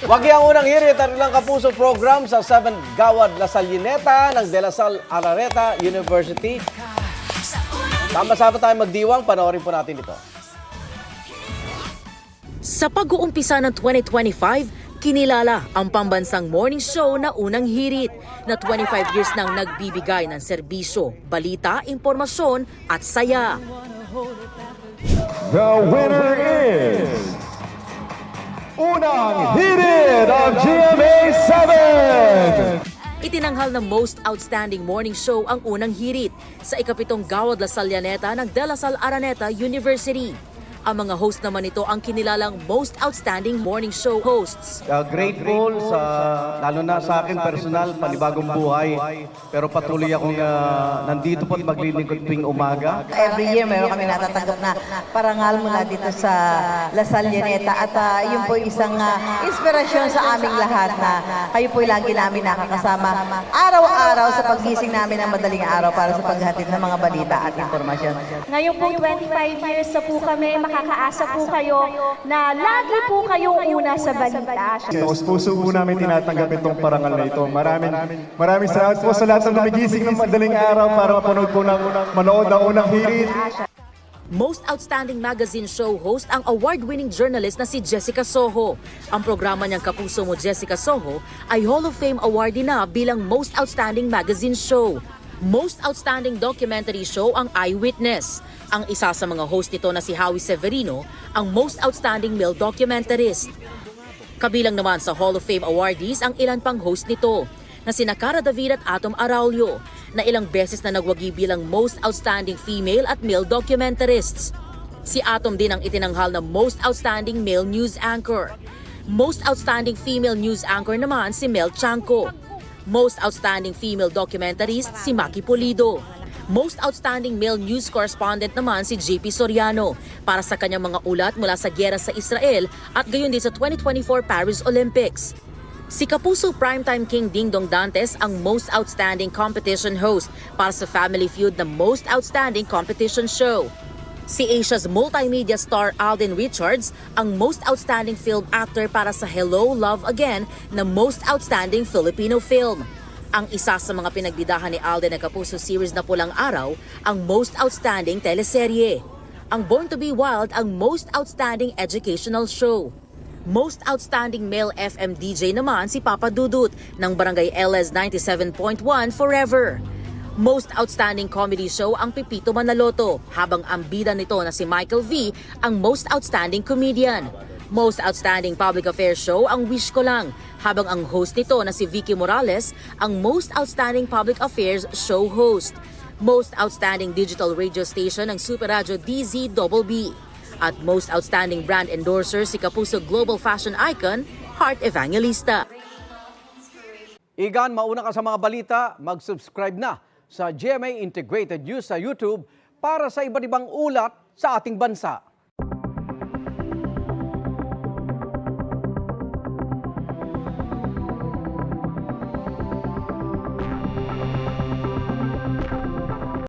Wag ang unang hirit at ilang kapuso program sa 7th Gawad La Salineta ng De La Salle Arareta University. Sama-sama tayo magdiwang, panoorin po natin ito. Sa pag-uumpisa ng 2025, kinilala ang pambansang morning show na unang hirit na 25 years nang nagbibigay ng serbisyo, balita, impormasyon at saya. The winner is Unang Hirit of GMA 7! Itinanghal na Most Outstanding Morning Show ang unang hirit sa ikapitong Gawad La Salineta ng De La Salle Araneta University. Ang mga host naman nito ang kinilalang Most Outstanding Morning Show hosts. Grateful sa, lalo na sa akin personal, panibagong buhay. Pero patuloy akong nandito po at maglilingkod tuwing umaga. Every year meron kami natatanggap na parangal mula dito sa La Salineta at yun po isang inspirasyon sa aming lahat na kayo po lagi namin nakakasama araw-araw sa paggising namin ng madaling araw para sa paghatid ng mga balita at impormasyon. Ngayon po 25 years na po kami, makakaasa po kayo na lagi po kayong una sa balita. Taos-puso po namin tinatanggap itong parangal na ito. Maraming salamat po sa lahat ng lumigising ng madaling araw para manood ang unang hirit. Most Outstanding Magazine Show host ang award-winning journalist na si Jessica Soho. Ang programa niyang Kapuso Mo Jessica Soho ay Hall of Fame awardee na bilang Most Outstanding Magazine Show. Most Outstanding Documentary Show ang Eyewitness. Ang isa sa mga host nito na si Howie Severino, ang Most Outstanding Male Documentarist. Kabilang naman sa Hall of Fame awardees ang ilan pang host nito na sina Cara David at Atom Araulio na ilang beses na nagwagi bilang Most Outstanding Female at Male Documentarists. Si Atom din ang itinanghal na Most Outstanding Male News Anchor. Most Outstanding Female News Anchor naman si Mel Chanco. Most Outstanding Female Documentarist si Maki Pulido. Most Outstanding Male News Correspondent naman si JP Soriano para sa kanyang mga ulat mula sa giyera sa Israel at gayon din sa 2024 Paris Olympics. Si Kapuso Primetime King Ding Dong Dantes ang Most Outstanding Competition Host para sa Family Feud na Most Outstanding Competition Show. Si Asia's multimedia star Alden Richards ang Most Outstanding Film Actor para sa Hello, Love Again na Most Outstanding Filipino Film. Ang isa sa mga pinagbidahan ni Alden na Kapuso series na Pulang Araw, ang Most Outstanding Teleserye. Ang Born to be Wild ang Most Outstanding Educational Show. Most Outstanding Male FM DJ naman si Papa Dudut ng Barangay LS 97.1 Forever. Most Outstanding Comedy Show ang Pipito Manaloto, habang ang bida nito na si Michael V ang Most Outstanding Comedian. Most Outstanding Public Affairs Show ang Wish Ko Lang, habang ang host nito na si Vicky Morales ang Most Outstanding Public Affairs Show host. Most Outstanding Digital Radio Station ang Super Radio DZBB. At Most Outstanding Brand Endorser si Kapuso Global Fashion Icon, Heart Evangelista. Igan, mauna ka sa mga balita, mag-subscribe na sa GMA Integrated News sa YouTube para sa iba't ibang ulat sa ating bansa.